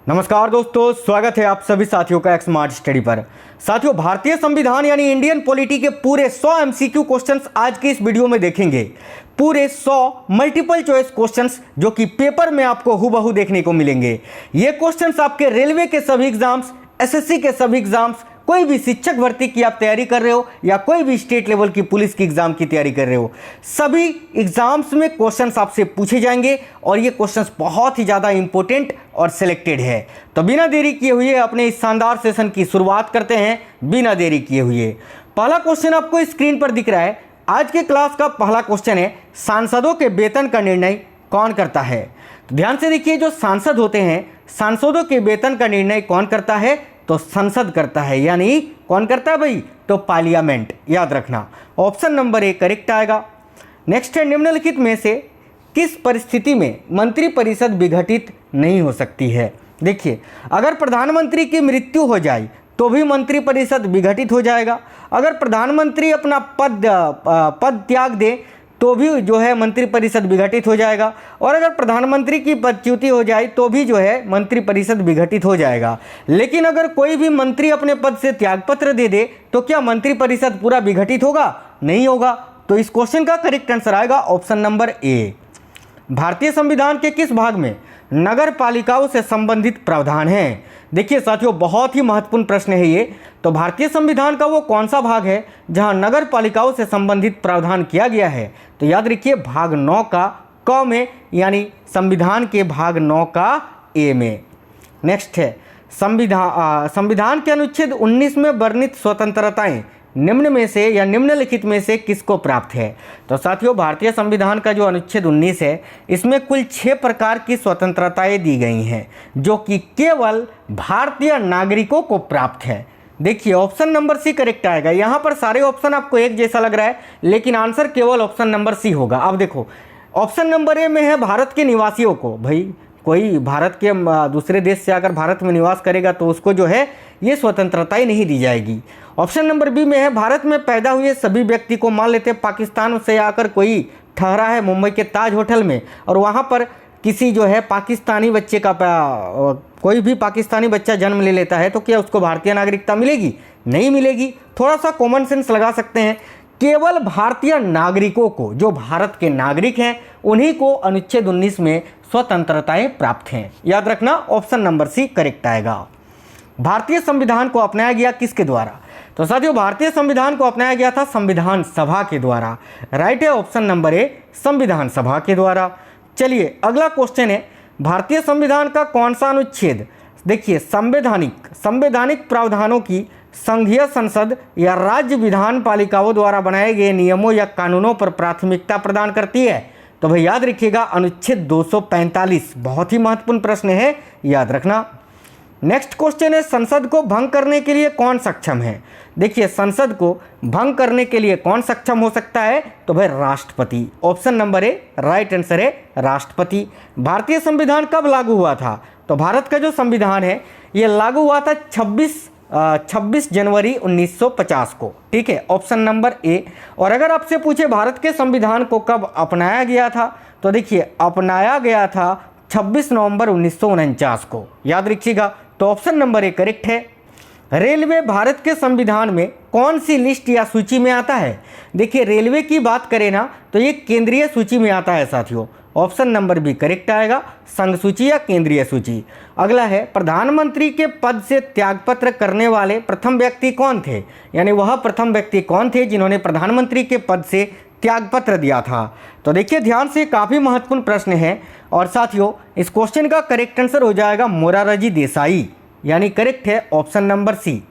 नमस्कार दोस्तों, स्वागत है आप सभी साथियों का एक स्मार्ट स्टडी पर। साथियों, भारतीय संविधान यानी इंडियन पॉलिटी के पूरे 100 एमसीक्यू क्वेश्चंस आज की इस वीडियो में देखेंगे। पूरे 100 मल्टीपल चॉइस क्वेश्चंस जो कि पेपर में आपको हूबहू देखने को मिलेंगे। ये क्वेश्चंस आपके रेलवे के सभी एग्जाम्स, एसएससी के सभी एग्जाम्स, कोई भी शिक्षक भर्ती की आप तैयारी कर रहे हो या कोई भी स्टेट लेवल की पुलिस की एग्जाम की तैयारी कर रहे हो, सभी एग्जाम्स में क्वेश्चंस आपसे पूछे जाएंगे और ये क्वेश्चंस बहुत ही ज़्यादा इंपॉर्टेंट और सिलेक्टेड है। तो बिना देरी किए हुए अपने इस शानदार सेशन की शुरुआत करते हैं। बिना देरी किए हुए पहला क्वेश्चन आपको स्क्रीन पर दिख रहा है। आज के क्लास का पहला क्वेश्चन है, सांसदों के वेतन का निर्णय कौन करता है? तो ध्यान से देखिए, जो सांसद होते हैं, सांसदों के वेतन का निर्णय कौन करता है? तो संसद करता है। यानी कौन करता है भाई? तो पार्लियामेंट। याद रखना, ऑप्शन नंबर ए करेक्ट आएगा। नेक्स्ट है, निम्नलिखित में से किस परिस्थिति में मंत्रिपरिषद विघटित नहीं हो सकती है? देखिए, अगर प्रधानमंत्री की मृत्यु हो जाए तो भी मंत्रिपरिषद विघटित हो जाएगा। अगर प्रधानमंत्री अपना पद त्याग दे तो भी जो है मंत्रिपरिषद विघटित हो जाएगा। और अगर प्रधानमंत्री की पदच्युति हो जाए तो भी जो है मंत्रिपरिषद विघटित हो जाएगा। लेकिन अगर कोई भी मंत्री अपने पद से त्यागपत्र दे दे तो क्या मंत्रिपरिषद पूरा विघटित होगा? नहीं होगा। तो इस क्वेश्चन का करेक्ट आंसर आएगा ऑप्शन नंबर ए। भारतीय संविधान के किस भाग में नगर पालिकाओं से संबंधित प्रावधान हैं? देखिए साथियों, बहुत ही महत्वपूर्ण प्रश्न है ये। तो भारतीय संविधान का वो कौन सा भाग है जहां नगर पालिकाओं से संबंधित प्रावधान किया गया है? तो याद रखिए, भाग 9 का क में, यानी संविधान के भाग 9 का ए में। नेक्स्ट है, संविधान के अनुच्छेद 19 में वर्णित स्वतंत्रताएं निम्न में से या निम्नलिखित में से किसको प्राप्त है? तो साथियों, भारतीय संविधान का जो अनुच्छेद 19 है, इसमें कुल 6 प्रकार की स्वतंत्रताएं दी गई हैं जो कि केवल भारतीय नागरिकों को प्राप्त है। देखिए, ऑप्शन नंबर सी करेक्ट आएगा। यहाँ पर सारे ऑप्शन आपको एक जैसा लग रहा है, लेकिन आंसर केवल ऑप्शन नंबर सी होगा। अब देखो, ऑप्शन नंबर ए में है भारत के निवासियों को। भाई, कोई भारत के दूसरे देश से अगर भारत में निवास करेगा तो उसको जो है ये स्वतंत्रताएं नहीं दी जाएगी। ऑप्शन नंबर बी में है भारत में पैदा हुए सभी व्यक्ति को। मान लेते पाकिस्तान से आकर कोई ठहरा है मुंबई के ताज होटल में और वहाँ पर किसी जो है पाकिस्तानी बच्चे का कोई भी पाकिस्तानी बच्चा जन्म ले लेता है तो क्या उसको भारतीय नागरिकता मिलेगी? नहीं मिलेगी। थोड़ा सा कॉमन सेंस लगा सकते हैं। केवल भारतीय नागरिकों को, जो भारत के नागरिक हैं, उन्हीं को अनुच्छेद 19 में स्वतंत्रताएं प्राप्त हैं। याद रखना, ऑप्शन नंबर सी करेक्ट आएगा। भारतीय संविधान को अपनाया गया किसके द्वारा? तो साथियों, भारतीय संविधान को अपनाया गया था संविधान सभा के द्वारा। राइट है ऑप्शन नंबर ए, संविधान सभा के द्वारा। चलिए, अगला क्वेश्चन है, भारतीय संविधान का कौन सा अनुच्छेद, देखिए, संवैधानिक प्रावधानों की संघीय संसद या राज्य विधान पालिकाओं द्वारा बनाए गए नियमों या कानूनों पर प्राथमिकता प्रदान करती है? तो भाई याद रखिएगा, अनुच्छेद 245। बहुत ही महत्वपूर्ण प्रश्न है, याद रखना। नेक्स्ट क्वेश्चन है, संसद को भंग करने के लिए कौन सक्षम है? देखिए, संसद को भंग करने के लिए कौन सक्षम हो सकता है? तो भाई राष्ट्रपति। Option number A right answer है, राष्ट्रपति। भारतीय संविधान कब लागू हुआ था? तो भारत का जो संविधान है ये लागू हुआ था 26 जनवरी 1950 को। ठीक है, ऑप्शन नंबर ए। और अगर आपसे पूछे भारत के संविधान को कब अपनाया गया था, तो देखिए, अपनाया गया था 26 नवंबर 1949 को। याद रखिएगा, तो ऑप्शन नंबर ए करेक्ट है। रेलवे भारत के संविधान में कौन सी लिस्ट या सूची में आता है? देखिए, रेलवे की बात करें ना तो ये केंद्रीय सूची में आता है साथियों। ऑप्शन नंबर बी करेक्ट आएगा, संघ सूची या केंद्रीय सूची। अगला है, प्रधानमंत्री के पद से त्यागपत्र करने वाले प्रथम व्यक्ति कौन थे? यानी वह प्रथम व्यक्ति कौन थे जिन्होंने प्रधानमंत्री के पद से त्यागपत्र दिया था? तो देखिए ध्यान से, काफ़ी महत्वपूर्ण प्रश्न है। और साथियों, इस क्वेश्चन का करेक्ट आंसर हो जाएगा मोरारजी देसाई। यानी करेक्ट है ऑप्शन नंबर सी।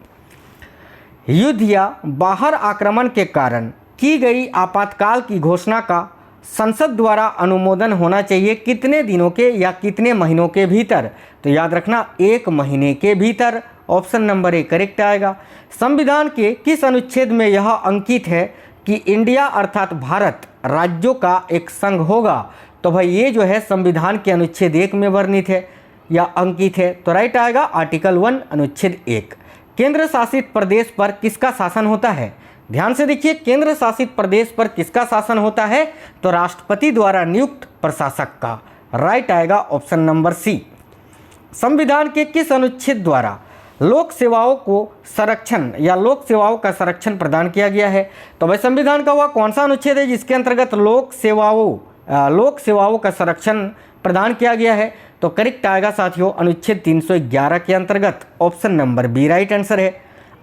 युद्ध या बाहर आक्रमण के कारण की गई आपातकाल की घोषणा का संसद द्वारा अनुमोदन होना चाहिए कितने दिनों के या कितने महीनों के भीतर? तो याद रखना, 1 महीने के भीतर। ऑप्शन नंबर ए करेक्ट आएगा। संविधान के किस अनुच्छेद में यह अंकित है कि इंडिया अर्थात भारत राज्यों का एक संघ होगा? तो भाई ये जो है संविधान के अनुच्छेद 1 में वर्णित है या अंकित है। तो राइट आएगा आर्टिकल 1 अनुच्छेद 1। केंद्र शासित प्रदेश पर किसका शासन होता है? ध्यान से देखिए, केंद्र शासित प्रदेश पर किसका शासन होता है? तो राष्ट्रपति द्वारा नियुक्त प्रशासक का। राइट आएगा ऑप्शन नंबर सी। संविधान के किस अनुच्छेद द्वारा लोक सेवाओं को संरक्षण या लोक सेवाओं का संरक्षण प्रदान किया गया है? तो भाई संविधान का वह कौन सा अनुच्छेद है जिसके अंतर्गत लोक सेवाओं का संरक्षण प्रदान किया गया है? तो करेक्ट आएगा साथियों अनुच्छेद 311 के अंतर्गत, option number B right answer है।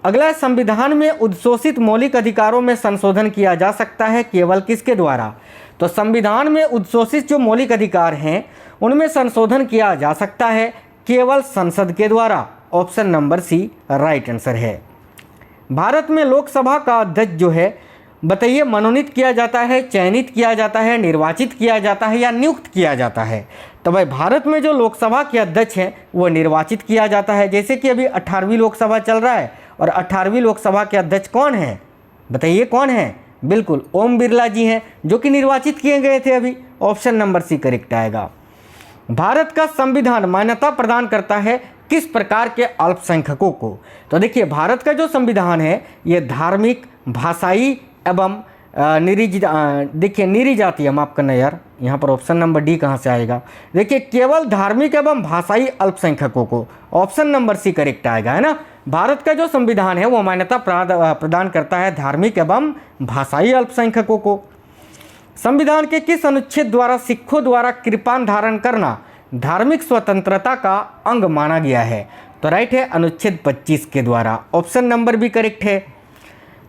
अगला, संविधान में उद्घोषित मौलिक अधिकारों में संशोधन किया जा सकता है केवल किसके द्वारा? तो संविधान में उद्घोषित जो मौलिक अधिकार हैं उनमें संशोधन किया जा सकता है केवल संसद के द्वारा, option number C right answer है। भारत में लोकसभा का अध्यक्ष जो है बताइए मनोनीत किया जाता है, चयनित किया जाता है, निर्वाचित किया जाता है या नियुक्त किया जाता है? तो भाई भारत में जो लोकसभा के अध्यक्ष हैं वो निर्वाचित किया जाता है। जैसे कि अभी 18वीं लोकसभा चल रहा है और 18वीं लोकसभा के अध्यक्ष कौन हैं? बताइए कौन है? बिल्कुल ओम बिरला जी हैं जो कि निर्वाचित किए गए थे अभी, ऑप्शन नंबर सी करेक्ट आएगा। भारत का संविधान मान्यता प्रदान करता है किस प्रकार के अल्पसंख्यकों को? तो देखिए भारत का जो संविधान है ये धार्मिक, भाषाई एवं निरी जातीय, माफ करना यार यहाँ पर ऑप्शन नंबर डी कहाँ से आएगा? देखिए केवल धार्मिक एवं भाषाई अल्पसंख्यकों को, ऑप्शन नंबर सी करेक्ट आएगा, है ना। भारत का जो संविधान है वो मान्यता प्रदान करता है धार्मिक एवं भाषाई अल्पसंख्यकों को। संविधान के किस अनुच्छेद द्वारा सिखों द्वारा कृपान धारण करना धार्मिक स्वतंत्रता का अंग माना गया है? तो राइट है अनुच्छेद 25 के द्वारा, ऑप्शन नंबर बी करेक्ट है।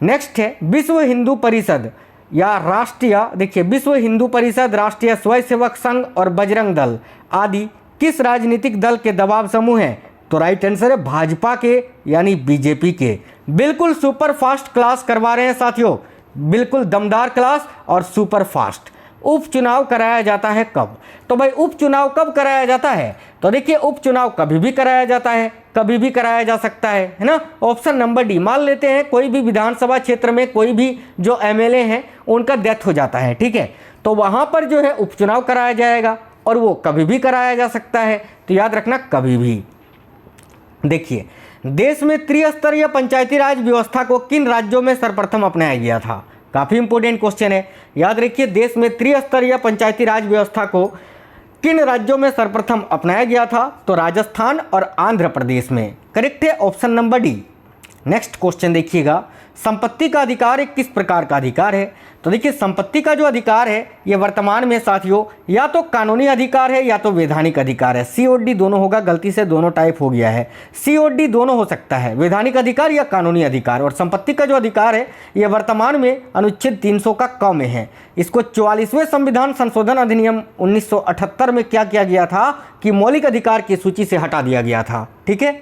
नेक्स्ट है विश्व हिंदू परिषद या देखिए विश्व हिंदू परिषद, राष्ट्रीय स्वयंसेवक संघ और बजरंग दल आदि किस राजनीतिक दल के दबाव समूह हैं? तो राइट आंसर है भाजपा के यानी बीजेपी के। बिल्कुल सुपर फास्ट क्लास करवा रहे हैं साथियों, बिल्कुल दमदार क्लास और सुपर फास्ट। उपचुनाव कराया जाता है कब? तो भाई उपचुनाव कब कराया जाता है? तो देखिए उपचुनाव कभी भी कराया जाता है, कभी भी कराया जा सकता है ना। ऑप्शन नंबर डी, मान लेते हैं कोई भी विधानसभा क्षेत्र में कोई भी जो एमएलए हैं उनका डेथ हो जाता है, ठीक है, तो वहां पर जो है उपचुनाव कराया जाएगा और वो कभी भी कराया जा सकता है, तो याद रखना कभी भी। देखिए देश में त्रिस्तरीय पंचायती राज व्यवस्था को किन राज्यों में सर्वप्रथम अपनाया गया था? काफ़ी इंपॉर्टेंट क्वेश्चन है, याद रखिए देश में त्रिस्तरीय पंचायती राज व्यवस्था को किन राज्यों में सर्वप्रथम अपनाया गया था? तो राजस्थान और आंध्र प्रदेश में, करेक्ट है option number D. Next question देखिएगा, संपत्ति का अधिकार एक किस प्रकार का अधिकार है? तो देखिए संपत्ति का जो अधिकार है ये वर्तमान में साथियों या तो कानूनी अधिकार है या तो वैधानिक अधिकार है। सी और डी दोनों होगा, गलती से दोनों टाइप हो गया है, सी और डी दोनों हो सकता है, वैधानिक अधिकार या कानूनी अधिकार। और संपत्ति का जो अधिकार है ये वर्तमान में अनुच्छेद 300 का क में है। इसको 44वें संविधान संशोधन अधिनियम 1978 में क्या किया गया था कि मौलिक अधिकार की सूची से हटा दिया गया था, ठीक है।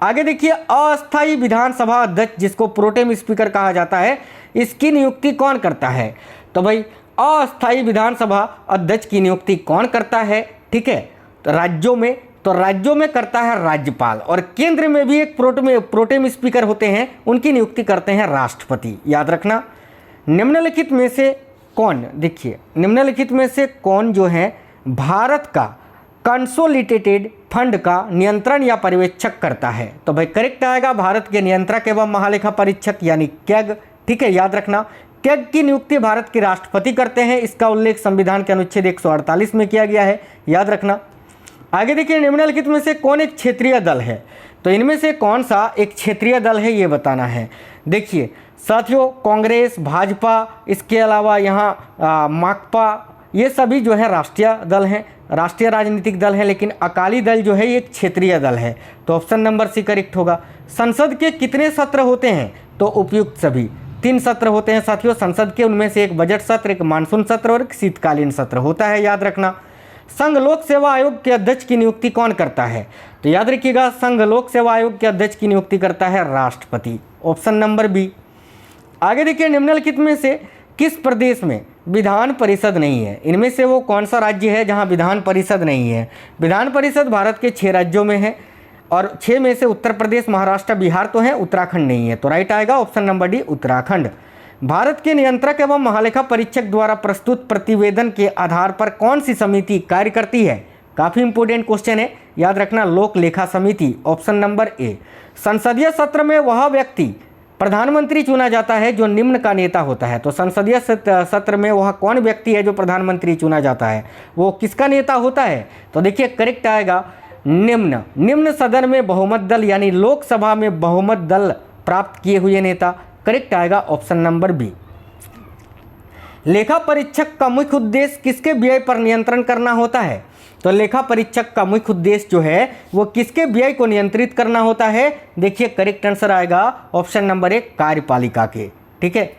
आगे देखिए अस्थायी विधानसभा अध्यक्ष जिसको प्रोटेम स्पीकर कहा जाता है, इसकी नियुक्ति कौन करता है? तो भाई अस्थायी विधानसभा अध्यक्ष की नियुक्ति कौन करता है? ठीक है, तो राज्यों में करता है राज्यपाल, और केंद्र में भी एक प्रोटेम स्पीकर होते हैं, उनकी नियुक्ति करते हैं राष्ट्रपति। याद रखना निम्नलिखित में से कौन, देखिए निम्नलिखित में से कौन जो है भारत का कंसोलिडेटेड फंड का नियंत्रण या पर्यवेक्षक करता है? तो भाई करेक्ट आएगा भारत के नियंत्रक एवं महालेखा परीक्षक यानी कैग, ठीक है। याद रखना कैग की नियुक्ति भारत के राष्ट्रपति करते हैं, इसका उल्लेख संविधान के अनुच्छेद 148 में किया गया है, याद रखना। आगे देखिए निम्नलिखित में से कौन एक क्षेत्रीय दल है? तो इनमें से कौन सा एक क्षेत्रीय दल है ये बताना है। देखिए साथियों कांग्रेस, भाजपा, इसके अलावा यहाँ माकपा, ये सभी जो है राष्ट्रीय दल हैं, राष्ट्रीय राजनीतिक दल है, लेकिन अकाली दल जो है ये एक क्षेत्रीय दल है, तो ऑप्शन नंबर सी करेक्ट होगा। संसद के कितने सत्र होते हैं? तो उपयुक्त सभी 3 सत्र होते हैं साथियों संसद के, उनमें से एक बजट सत्र, एक मानसून सत्र और एक शीतकालीन सत्र होता है, याद रखना। संघ लोक सेवा आयोग के अध्यक्ष की नियुक्ति कौन करता है? तो याद रखिएगा संघ लोक सेवा आयोग के अध्यक्ष की नियुक्ति करता है राष्ट्रपति, ऑप्शन नंबर बी। आगे देखिए निम्नलिखित में से किस प्रदेश में विधान परिषद नहीं है? इनमें से वो कौन सा राज्य है जहां विधान परिषद नहीं है? विधान परिषद भारत के 6 राज्यों में है और 6 में से उत्तर प्रदेश, महाराष्ट्र, बिहार तो है, उत्तराखंड नहीं है, तो राइट आएगा option number D Uttarakhand. Bharat के नियंत्रक एवं महालेखा परीक्षक द्वारा प्रस्तुत प्रतिवेदन के आधार पर कौन सी समिति कार्य करती है? काफ़ी इंपोर्टेंट क्वेश्चन है, याद रखना लोक लेखा समिति, ऑप्शन नंबर ए। संसदीय सत्र में वह व्यक्ति प्रधानमंत्री चुना जाता है जो निम्न का नेता होता है। तो संसदीय सत्र में वह कौन व्यक्ति है जो प्रधानमंत्री चुना जाता है, वो किसका नेता होता है? तो देखिए करेक्ट आएगा निम्न सदन में बहुमत दल यानी लोकसभा में बहुमत दल प्राप्त किए हुए नेता। करेक्ट आएगा ऑप्शन नंबर बी। लेखा परीक्षक का मुख्य उद्देश्य किसके व्यय पर नियंत्रण करना होता है? तो लेखा परीक्षक का मुख्य उद्देश्य जो है वो किसके व्यय को नियंत्रित करना होता है? देखिए करेक्ट आंसर आएगा ऑप्शन नंबर ए, कार्यपालिका के। ठीक है।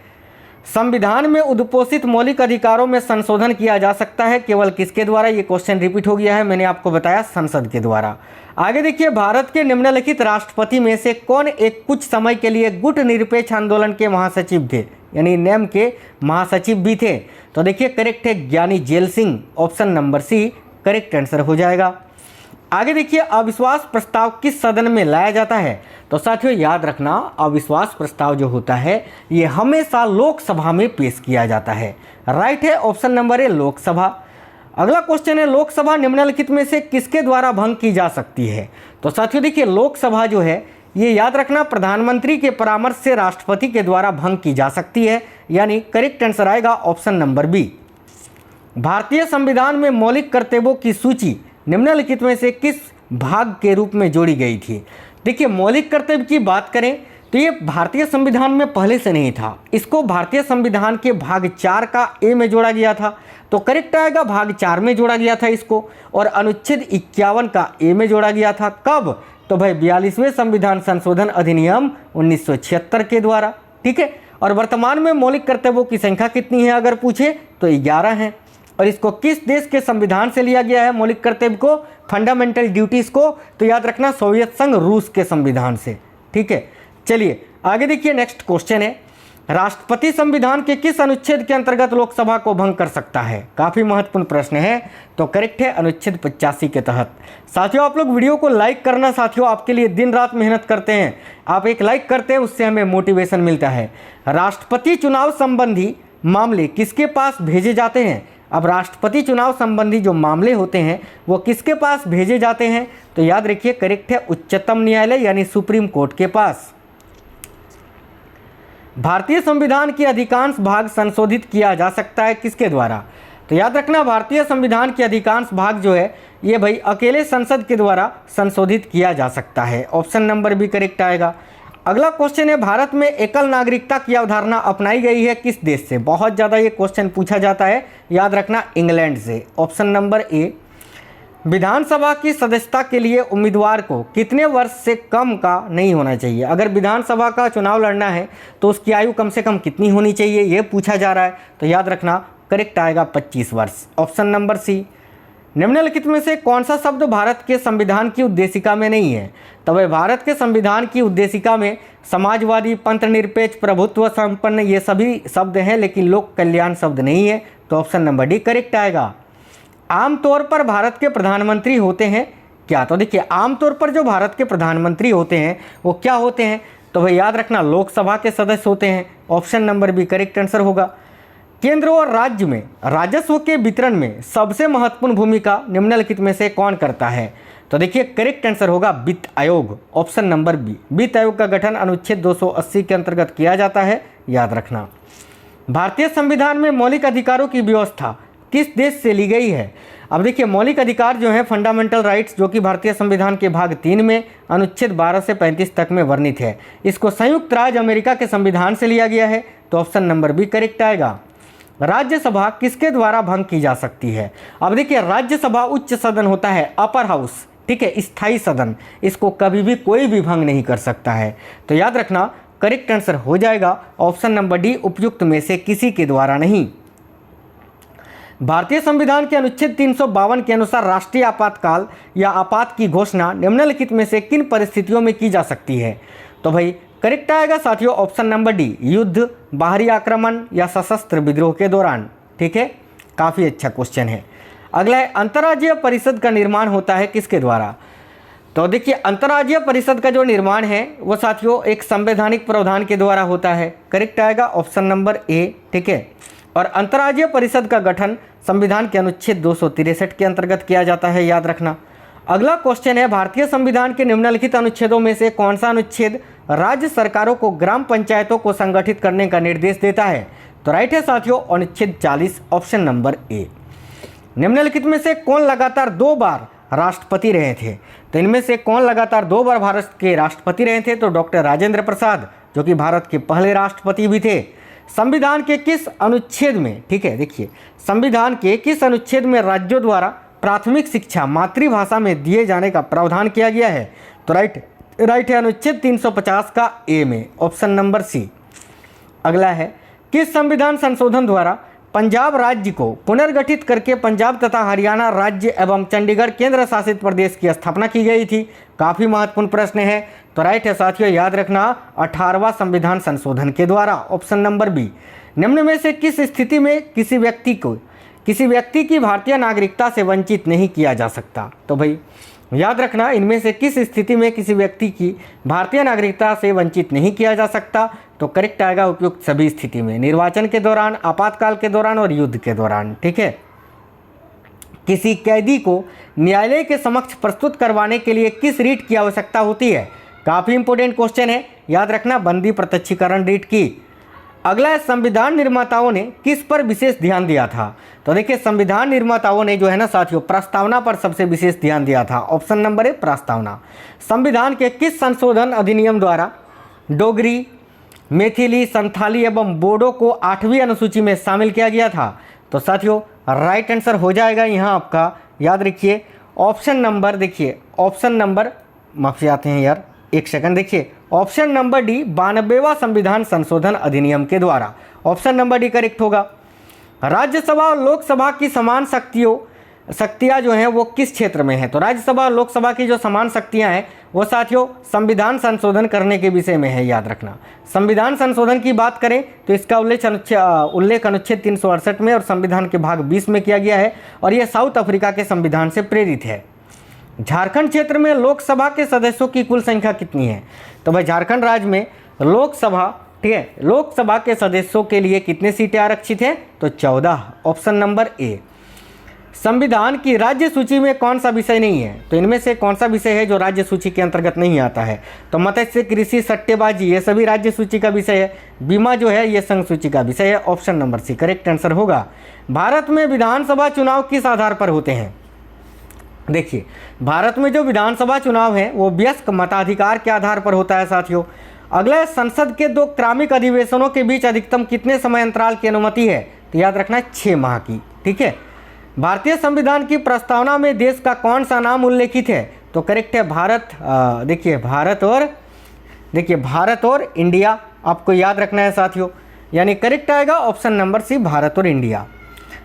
संविधान में उद्घोषित मौलिक अधिकारों में संशोधन किया जा सकता है केवल किसके द्वारा? ये क्वेश्चन रिपीट हो गया है, मैंने आपको बताया संसद के द्वारा। आगे देखिए, भारत के निम्नलिखित राष्ट्रपति में से कौन एक कुछ समय के लिए गुट निरपेक्ष आंदोलन के महासचिव थे, यानी नेम के महासचिव भी थे? तो देखिए करेक्ट है Giani Zail Singh, option number C correct answer हो जाएगा। आगे देखिए, अविश्वास प्रस्ताव किस सदन में लाया जाता है? तो साथियों याद रखना, अविश्वास प्रस्ताव जो होता है ये हमेशा लोकसभा में पेश किया जाता है। राइट है ऑप्शन नंबर ए, लोकसभा। अगला क्वेश्चन है, लोकसभा निम्नलिखित में से किसके द्वारा भंग की जा सकती है? तो साथियों देखिए, लोकसभा जो है ये याद रखना प्रधानमंत्री के परामर्श से राष्ट्रपति के द्वारा भंग की जा सकती है, यानी करेक्ट आंसर आएगा ऑप्शन नंबर बी। भारतीय संविधान में मौलिक कर्तव्यों की सूची निम्नलिखित में से किस भाग के रूप में जोड़ी गई थी? देखिए, मौलिक कर्तव्य की बात करें तो ये भारतीय संविधान में पहले से नहीं था, इसको भारतीय संविधान के भाग 4 का ए में जोड़ा गया था। तो करेक्ट आएगा भाग 4 में जोड़ा गया था इसको, और अनुच्छेद 51 का ए में जोड़ा गया था। कब? तो भाई 42वें संविधान संशोधन अधिनियम 1976 के द्वारा। ठीक है। और वर्तमान में मौलिक कर्तव्यों की संख्या कितनी है अगर पूछे तो 11 है। और इसको किस देश के संविधान से लिया गया है मौलिक कर्तव्य को, फंडामेंटल ड्यूटीज को? तो याद रखना सोवियत संघ रूस के संविधान से। ठीक है। चलिए आगे देखिए, नेक्स्ट क्वेश्चन है, राष्ट्रपति संविधान के किस अनुच्छेद के अंतर्गत लोकसभा को भंग कर सकता है? काफी महत्वपूर्ण प्रश्न है। तो करेक्ट है अनुच्छेद 85 के तहत। साथियों आप लोग वीडियो को लाइक करना, साथियों आपके लिए दिन रात मेहनत करते हैं, आप एक लाइक करते हैं उससे हमें मोटिवेशन मिलता है। राष्ट्रपति चुनाव संबंधी मामले किसके पास भेजे जाते हैं? अब राष्ट्रपति चुनाव संबंधी जो मामले होते हैं वो किसके पास भेजे जाते हैं? तो याद रखिए करेक्ट है उच्चतम न्यायालय यानी सुप्रीम कोर्ट के पास। भारतीय संविधान के अधिकांश भाग संशोधित किया जा सकता है किसके द्वारा? तो याद रखना भारतीय संविधान के अधिकांश भाग जो है ये भाई अकेले संसद के द्वारा संशोधित किया जा सकता है। ऑप्शन नंबर बी करेक्ट आएगा। अगला क्वेश्चन है, भारत में एकल नागरिकता की अवधारणा अपनाई गई है किस देश से? बहुत ज़्यादा ये क्वेश्चन पूछा जाता है, याद रखना इंग्लैंड से। Option number A. विधानसभा की सदस्यता के लिए उम्मीदवार को कितने वर्ष से कम का नहीं होना चाहिए? अगर विधानसभा का चुनाव लड़ना है तो उसकी आयु कम से कम कितनी होनी चाहिए ये पूछा जा रहा है। तो याद रखना करेक्ट आएगा 25 वर्ष। Option number C. निम्नलिखित में से कौन सा शब्द भारत के संविधान की उद्देशिका में नहीं है? तो भाई भारत के संविधान की उद्देशिका में समाजवादी, पंथनिरपेक्ष, प्रभुत्व संपन्न ये सभी शब्द हैं, लेकिन लोक कल्याण शब्द नहीं है। तो ऑप्शन नंबर डी करेक्ट आएगा। आमतौर पर भारत के प्रधानमंत्री होते हैं क्या? तो देखिए आमतौर पर जो भारत के प्रधानमंत्री होते हैं वो क्या होते हैं? तो भाई याद रखना लोकसभा के सदस्य होते हैं। Option number B correct answer होगा। केंद्र और राज्य में राजस्व के वितरण में सबसे महत्वपूर्ण भूमिका निम्नलिखित में से कौन करता है? तो देखिए करेक्ट आंसर होगा वित्त आयोग। Option number B. वित्त आयोग का गठन अनुच्छेद 280 के अंतर्गत किया जाता है, याद रखना। भारतीय संविधान में मौलिक अधिकारों की व्यवस्था किस देश से ली गई है? अब देखिए मौलिक अधिकार जो है फंडामेंटल राइट्स, जो कि भारतीय संविधान के भाग 3 में अनुच्छेद 12 से 35 तक में वर्णित है, इसको संयुक्त राज्य अमेरिका के संविधान से लिया गया है। तो ऑप्शन नंबर बी करेक्ट आएगा। राज्यसभा किसके द्वारा भंग की जा सकती है? अब देखिए राज्यसभा उच्च सदन होता है, अपर हाउस, ठीक है, स्थायी सदन, इसको कभी भी कोई भी भंग नहीं कर सकता है। तो याद रखना करेक्ट आंसर हो जाएगा ऑप्शन नंबर डी, उपयुक्त में से किसी के द्वारा नहीं। भारतीय संविधान के अनुच्छेद 352 के अनुसार राष्ट्रीय आपातकाल या आपात की घोषणा निम्नलिखित में से किन परिस्थितियों में की जा सकती है? तो भाई करेक्ट आएगा साथियों ऑप्शन नंबर डी, युद्ध, बाहरी आक्रमण या सशस्त्र विद्रोह के दौरान। ठीक है, काफ़ी अच्छा क्वेश्चन है। अगला है, अंतर्राज्यीय परिषद का निर्माण होता है किसके द्वारा? तो देखिए अंतर्राज्यीय परिषद का जो निर्माण है वो साथियों एक संवैधानिक प्रावधान के द्वारा होता है। करेक्ट आएगा ऑप्शन नंबर ए। ठीक है, और अंतर्राज्यीय परिषद का गठन संविधान के अनुच्छेद 263 के अंतर्गत किया जाता है, याद रखना। अगला क्वेश्चन है, भारतीय संविधान के निम्नलिखित अनुच्छेदों में से कौन सा अनुच्छेद राज्य सरकारों को ग्राम पंचायतों को संगठित करने का निर्देश देता है? तो राइट है साथियों अनुच्छेद 40, ऑप्शन नंबर ए। निम्नलिखित में से कौन लगातार 2 बार राष्ट्रपति रहे थे। तो इनमें से कौन लगातार 2 बार भारत के राष्ट्रपति रहे थे? तो डॉक्टर राजेंद्र प्रसाद, जो कि भारत के पहले राष्ट्रपति भी थे। संविधान के किस अनुच्छेद में, ठीक है, देखिए, संविधान के किस अनुच्छेद में राज्यों द्वारा प्राथमिक शिक्षा मातृभाषा में दिए जाने का प्रावधान किया गया है? तो राइट है अनुच्छेद 350 का ए में, ऑप्शन नंबर सी। अगला है, किस संविधान संशोधन द्वारा पंजाब राज्य को पुनर्गठित करके पंजाब तथा हरियाणा राज्य एवं चंडीगढ़ केंद्र शासित प्रदेश की स्थापना की गई थी? काफ़ी महत्वपूर्ण प्रश्न है। तो राइट है साथियों, याद रखना 18वां संविधान संशोधन के द्वारा, ऑप्शन नंबर बी। निम्न में से किस स्थिति में किसी व्यक्ति की भारतीय नागरिकता से वंचित नहीं किया जा सकता? तो भाई याद रखना, इनमें से किस स्थिति में किसी व्यक्ति की भारतीय नागरिकता से वंचित नहीं किया जा सकता? तो करेक्ट आएगा उपयुक्त सभी स्थिति में, निर्वाचन के दौरान, आपातकाल के दौरान और युद्ध के दौरान, ठीक है। किसी कैदी को न्यायालय के समक्ष प्रस्तुत करवाने के लिए किस रीट की आवश्यकता होती है? काफ़ी इंपॉर्टेंट क्वेश्चन है, याद रखना, बंदी प्रत्यक्षीकरण रीट की। अगला है, संविधान निर्माताओं ने किस पर विशेष ध्यान दिया था? तो देखिए, संविधान निर्माताओं ने जो है ना साथियों, प्रस्तावना पर सबसे विशेष ध्यान दिया था, ऑप्शन नंबर ए प्रस्तावना। संविधान के किस संशोधन अधिनियम द्वारा डोगरी, मैथिली, संथाली एवं बोडो को 8वीं अनुसूची में शामिल किया गया था? तो साथियों राइट आंसर हो जाएगा यहाँ आपका, याद रखिए, ऑप्शन नंबर, देखिए ऑप्शन नंबर, माफी आते हैं यार, एक सेकंड, देखिए ऑप्शन नंबर डी, 92वां संविधान संशोधन अधिनियम के द्वारा, ऑप्शन नंबर डी करेक्ट होगा। राज्यसभा और लोकसभा की समान शक्तियाँ जो हैं वो किस क्षेत्र में है? तो राज्यसभा और लोकसभा की जो समान शक्तियाँ हैं वो साथियों संविधान संशोधन करने के विषय में है, याद रखना। संविधान संशोधन की बात करें तो इसका उल्लेख अनुच्छेद 368 में और संविधान के भाग 20 में किया गया है और यह साउथ अफ्रीका के संविधान से प्रेरित है। झारखंड क्षेत्र में लोकसभा के सदस्यों की कुल संख्या कितनी है? तो भाई झारखंड राज्य में लोकसभा, ठीक है, लोकसभा के सदस्यों के लिए कितने सीटें आरक्षित हैं? तो 14, ऑप्शन नंबर ए। संविधान की राज्य सूची में कौन सा विषय नहीं है? तो इनमें से कौन सा विषय है जो राज्य सूची के अंतर्गत नहीं आता है? तो मत्स्य, कृषि, सट्टेबाजी, ये सभी राज्य सूची का विषय है। बीमा जो है ये संघ सूची का विषय है, option number C correct answer होगा। भारत में विधानसभा चुनाव किस आधार पर होते हैं? देखिए, भारत में जो विधानसभा चुनाव है वो वयस्क मताधिकार के आधार पर होता है साथियों। अगला, संसद के 2 क्रमिक अधिवेशनों के बीच अधिकतम कितने समय अंतराल की अनुमति है? तो याद रखना 6 माह की, ठीक है। भारतीय संविधान की प्रस्तावना में देश का कौन सा नाम उल्लेखित है? तो करेक्ट है भारत, देखिए भारत और इंडिया आपको याद रखना है साथियों, यानी करेक्ट आएगा ऑप्शन नंबर सी, भारत और इंडिया।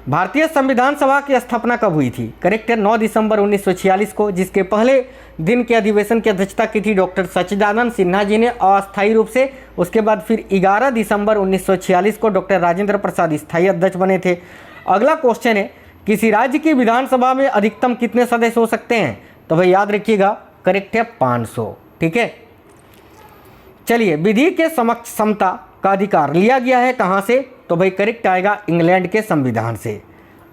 भारतीय संविधान सभा की स्थापना कब हुई थी? करेक्ट है 9 दिसंबर 1946 को, जिसके पहले दिन के अधिवेशन की अध्यक्षता की थी डॉक्टर सच्चिदानंद सिन्हा जी ने अस्थायी रूप से। उसके बाद फिर 11 दिसंबर 1946 को डॉक्टर राजेंद्र प्रसाद स्थायी अध्यक्ष बने थे। अगला क्वेश्चन है, किसी राज्य की विधानसभा में अधिकतम कितने सदस्य हो सकते हैं? तो भाई याद रखिएगा करेक्ट है 500, ठीक है। चलिए, विधि के समक्ष समता का अधिकार लिया गया है कहाँ से? तो भाई करेक्ट आएगा इंग्लैंड के संविधान से।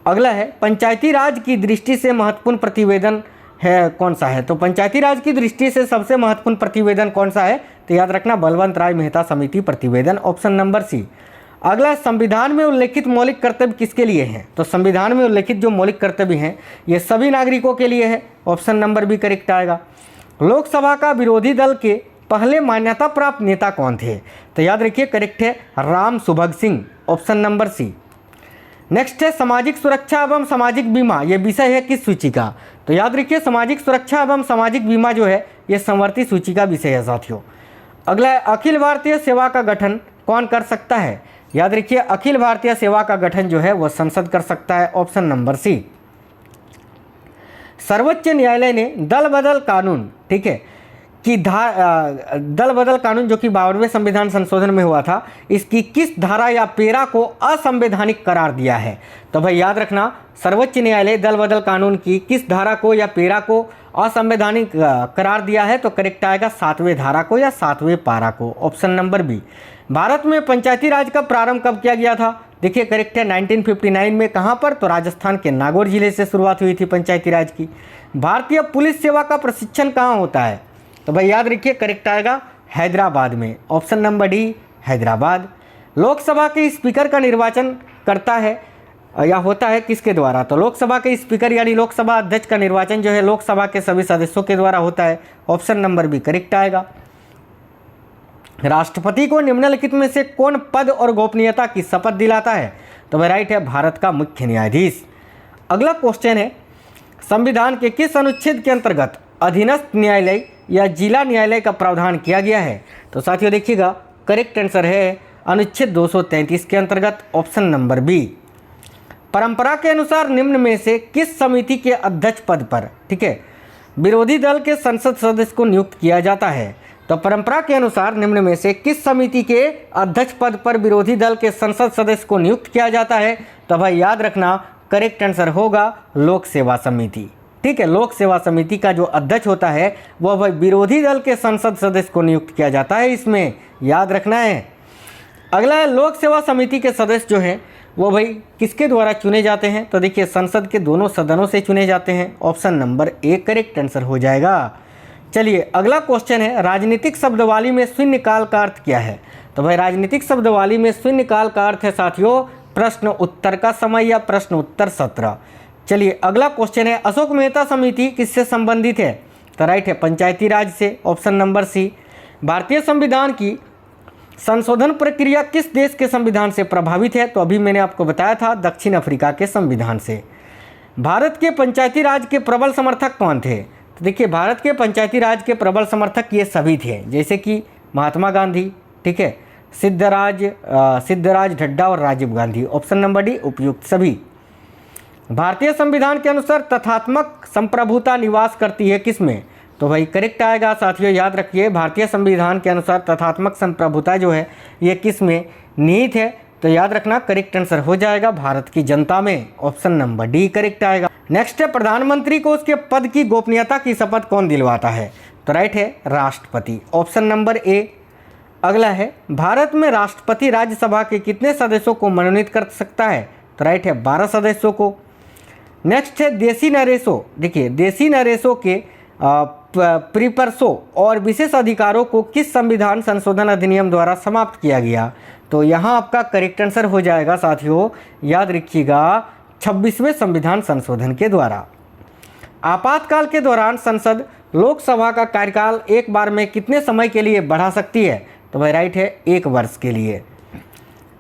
अगला है, पंचायती राज की दृष्टि से महत्वपूर्ण प्रतिवेदन है कौन सा है? तो पंचायती राज की दृष्टि से सबसे महत्वपूर्ण प्रतिवेदन कौन सा है? तो याद रखना बलवंत राय मेहता समिति प्रतिवेदन, ऑप्शन नंबर सी। अगला, संविधान में उल्लेखित मौलिक कर्तव्य किसके लिए हैं? तो संविधान में उल्लेखित जो मौलिक कर्तव्य हैं ये सभी नागरिकों के लिए है, ऑप्शन नंबर बी करेक्ट आएगा। लोकसभा का विरोधी दल के पहले मान्यता प्राप्त नेता कौन थे? तो याद रखिए करेक्ट है Ram Subhag Singh, option number C. Next है, सामाजिक सुरक्षा एवं सामाजिक बीमा, ये विषय है किस सूची का? तो याद रखिए सामाजिक सुरक्षा एवं सामाजिक बीमा जो है ये संवर्ती सूची का विषय है साथियों। अगला है, अखिल भारतीय सेवा का गठन कौन कर सकता है? याद रखिए अखिल भारतीय सेवा का गठन जो है वह संसद कर सकता है, ऑप्शन नंबर सी। सर्वोच्च न्यायालय ने दल बदल कानून, ठीक है, कि दल बदल कानून जो कि 52वें संविधान संशोधन में हुआ था, इसकी किस धारा या पेरा को असंवैधानिक करार दिया है? तो भाई याद रखना सर्वोच्च न्यायालय दल बदल कानून की किस धारा को या पेरा को असंवैधानिक करार दिया है? तो करेक्ट आएगा 7वें धारा को या 7वें पारा को, ऑप्शन नंबर बी। भारत में पंचायती राज का प्रारंभ कब किया गया था? देखिए करेक्ट है 1959 में। कहाँ पर? तो राजस्थान के नागौर जिले से शुरुआत हुई थी पंचायती राज की। भारतीय पुलिस सेवा का प्रशिक्षण कहाँ होता है? तो भाई याद रखिए करेक्ट आएगा हैदराबाद में, option number D Hyderabad. Lok Sabha के स्पीकर का निर्वाचन करता है या होता है किसके द्वारा, तो लोकसभा के स्पीकर यानी लोकसभा अध्यक्ष का निर्वाचन जो है लोकसभा के सभी सदस्यों के द्वारा होता है। ऑप्शन नंबर बी करेक्ट आएगा। राष्ट्रपति को निम्नलिखित में से कौन पद और गोपनीयता की शपथ दिलाता है, तो वह राइट है भारत का मुख्य न्यायाधीश। अगला क्वेश्चन है संविधान के किस अनुच्छेद के अंतर्गत अधीनस्थ न्यायालय या जिला न्यायालय का प्रावधान किया गया है, तो साथियों देखिएगा करेक्ट आंसर है अनुच्छेद 233 के अंतर्गत ऑप्शन नंबर बी। परंपरा के अनुसार निम्न में से किस समिति के अध्यक्ष पद पर, ठीक है, विरोधी दल के संसद सदस्य को नियुक्त किया जाता है, तो परंपरा के अनुसार निम्न में से किस समिति के अध्यक्ष पद पर विरोधी दल के संसद सदस्य को नियुक्त किया जाता है, तो भाई याद रखना करेक्ट आंसर होगा लोक सेवा समिति। ठीक है, लोक सेवा समिति का जो अध्यक्ष होता है वह भाई विरोधी दल के संसद सदस्य को नियुक्त किया जाता है, इसमें याद रखना है। अगला है लोक सेवा समिति के सदस्य जो हैं वो भाई किसके द्वारा चुने जाते हैं, तो देखिए संसद के दोनों सदनों से चुने जाते हैं। Option number A correct answer हो जाएगा। चलिए अगला क्वेश्चन है राजनीतिक शब्दवाली में शून्यकाल का अर्थ क्या है, तो भाई राजनीतिक शब्दवाली में शून्यकाल का अर्थ है साथियों प्रश्न उत्तर का समय या प्रश्न उत्तर सत्र। चलिए अगला क्वेश्चन है अशोक मेहता समिति किससे संबंधित है, तो राइट है पंचायती राज से। Option number C. भारतीय संविधान की संशोधन प्रक्रिया किस देश के संविधान से प्रभावित है, तो अभी मैंने आपको बताया था दक्षिण अफ्रीका के संविधान से। भारत के पंचायती राज के प्रबल समर्थक कौन थे, तो देखिए भारत के पंचायती राज के प्रबल समर्थक ये सभी थे, जैसे कि महात्मा गांधी, ठीक है, सिद्धराज ढड्डा और Rajiv Gandhi. Option number D उपयुक्त सभी। भारतीय संविधान के अनुसार तथात्मक संप्रभुता निवास करती है किसमें, तो भाई करेक्ट आएगा साथियों, याद रखिए भारतीय संविधान के अनुसार तथात्मक संप्रभुता जो है ये किस में निहित है, तो याद रखना करेक्ट आंसर हो जाएगा भारत की जनता में। ऑप्शन नंबर डी करेक्ट आएगा। नेक्स्ट है प्रधानमंत्री को उसके पद की गोपनीयता की शपथ कौन दिलवाता है, तो राइट है राष्ट्रपति। Option number A. अगला है भारत में राष्ट्रपति राज्यसभा के कितने सदस्यों को मनोनीत कर सकता है, तो राइट है 12 सदस्यों को। नेक्स्ट है देसी नरेशों, देखिए देसी नरेशों के प्रीपर्सों और विशेष अधिकारों को किस संविधान संशोधन अधिनियम द्वारा समाप्त किया गया, तो यहाँ आपका करेक्ट आंसर हो जाएगा साथियों, याद रखिएगा 26वें संविधान संशोधन के द्वारा। आपातकाल के दौरान संसद लोकसभा का कार्यकाल एक बार में कितने समय के लिए बढ़ा सकती है, तो भाई राइट है 1 वर्ष के लिए।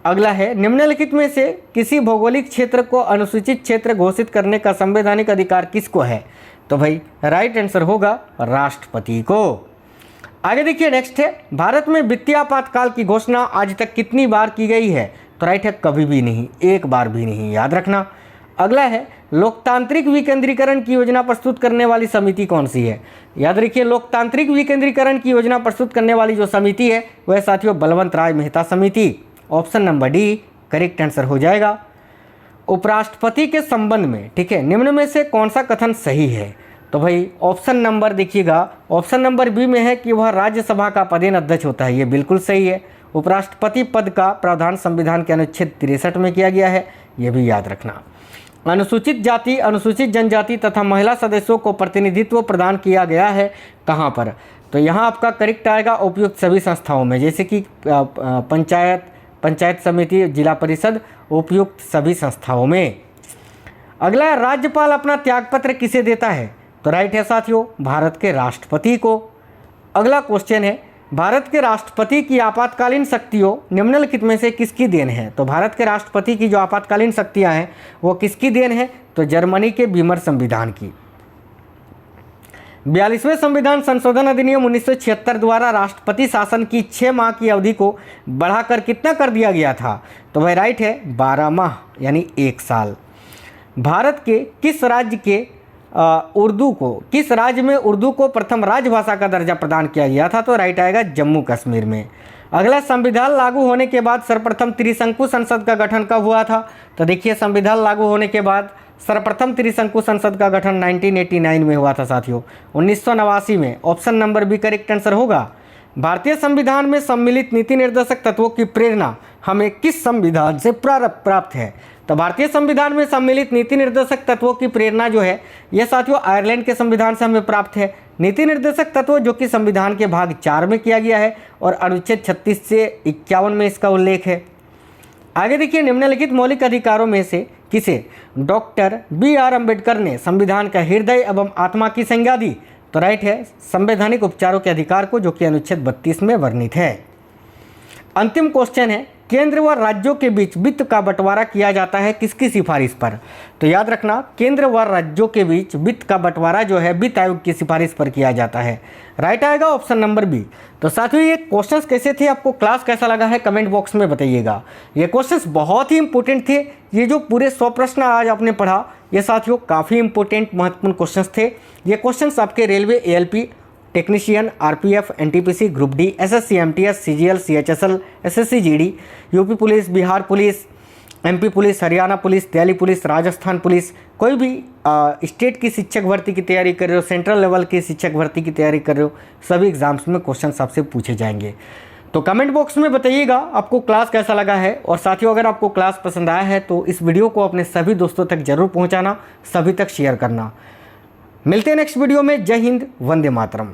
अगला है निम्नलिखित में से किसी भौगोलिक क्षेत्र को अनुसूचित क्षेत्र घोषित करने का संवैधानिक अधिकार किसको है, तो भाई राइट आंसर होगा राष्ट्रपति को। आगे देखिए नेक्स्ट है भारत में वित्तीय आपातकाल की घोषणा आज तक कितनी बार की गई है, तो राइट है कभी भी नहीं, 1 बार भी नहीं, याद रखना। अगला है लोकतांत्रिक विकेंद्रीकरण की योजना प्रस्तुत करने वाली समिति कौन सी है, याद रखिए लोकतांत्रिक विकेंद्रीकरण की योजना प्रस्तुत करने वाली जो समिति है वह साथियों बलवंत राय मेहता समिति। Option number D correct answer हो जाएगा। उपराष्ट्रपति के संबंध में, ठीक है, निम्न में से कौन सा कथन सही है, तो भाई ऑप्शन नंबर देखिएगा ऑप्शन नंबर बी में है कि वह राज्यसभा का पदेन अध्यक्ष होता है, ये बिल्कुल सही है। उपराष्ट्रपति पद का प्रावधान संविधान के अनुच्छेद 63 में किया गया है, ये भी याद रखना। अनुसूचित जाति अनुसूचित जनजाति तथा महिला सदस्यों को प्रतिनिधित्व प्रदान किया गया है कहाँ पर, तो यहाँ आपका करेक्ट आएगा उपयुक्त सभी संस्थाओं में, जैसे कि पंचायत समिति, जिला परिषद, उपयुक्त सभी संस्थाओं में। अगला राज्यपाल अपना त्यागपत्र किसे देता है, तो राइट है साथियों भारत के राष्ट्रपति को। अगला क्वेश्चन है भारत के राष्ट्रपति की आपातकालीन शक्तियों निम्नलिखित में से किसकी देन है, तो भारत के राष्ट्रपति की जो आपातकालीन शक्तियां हैं वो किसकी देन है, तो जर्मनी के बीमर संविधान की। 42वें संविधान संशोधन अधिनियम 1976 द्वारा राष्ट्रपति शासन की 6 माह की अवधि को बढ़ाकर कितना कर दिया गया था, तो वह राइट है 12 माह यानी 1 साल। भारत के किस राज्य के किस राज्य में उर्दू को प्रथम राजभाषा का दर्जा प्रदान किया गया था, तो राइट आएगा जम्मू कश्मीर में। अगला संविधान लागू होने के बाद सर्वप्रथम त्रिशंकु संसद का गठन कब हुआ था, तो देखिए संविधान लागू होने के बाद सर्वप्रथम त्रिशंकु संसद का गठन 1989 में हुआ था साथियों, 1989 में। Option number B correct answer होगा। भारतीय संविधान में सम्मिलित नीति निर्देशक तत्वों की प्रेरणा हमें किस संविधान से प्राप्त है, तो भारतीय संविधान में सम्मिलित नीति निर्देशक तत्वों की प्रेरणा जो है यह साथियों आयरलैंड के संविधान से हमें प्राप्त है। नीति निर्देशक तत्व जो कि संविधान के भाग 4 में किया गया है और अनुच्छेद 36 से 51 में इसका उल्लेख है। आगे देखिए निम्नलिखित मौलिक अधिकारों में से किसे डॉक्टर BR अम्बेडकर ने संविधान का हृदय एवं आत्मा की संज्ञा दी? तो राइट है संवैधानिक उपचारों के अधिकार को, जो कि अनुच्छेद 32 में वर्णित है। अंतिम क्वेश्चन है, केंद्र व राज्यों के बीच वित्त का बंटवारा किया जाता है किसकी सिफारिश पर? तो याद रखना, केंद्र व राज्यों के बीच वित्त का बंटवारा जो है वित्त आयोग की सिफारिश पर किया जाता है। राइट आएगा ऑप्शन नंबर बी। तो साथियों ये क्वेश्चंस कैसे थे, आपको क्लास कैसा लगा है कमेंट बॉक्स में बताइएगा। ये क्वेश्चंस बहुत ही इंपॉर्टेंट थे। ये जो पूरे 100 प्रश्न आज आपने पढ़ा, ये साथियों काफ़ी इंपॉर्टेंट महत्वपूर्ण क्वेश्चंस थे। ये क्वेश्चंस आपके railway, ALP technician, RPF, NTPC, group D, SSC, MTS, CGL, CHSL, SSC GD, UP police, Bihar police, MP police, Haryana police, Delhi police, Rajasthan police, कोई भी स्टेट की शिक्षक भर्ती की तैयारी कर रहे हो, सेंट्रल लेवल की शिक्षक भर्ती की तैयारी कर रहे हो, सभी एग्जाम्स में क्वेश्चन आपसे पूछे जाएंगे। तो कमेंट बॉक्स में बताइएगा आपको क्लास कैसा लगा है। और साथियों अगर आपको क्लास पसंद आया है तो इस वीडियो को अपने सभी दोस्तों तक जरूर पहुँचाना, सभी तक शेयर करना। मिलते हैं नेक्स्ट वीडियो में। जय हिंद, वंदे मातरम।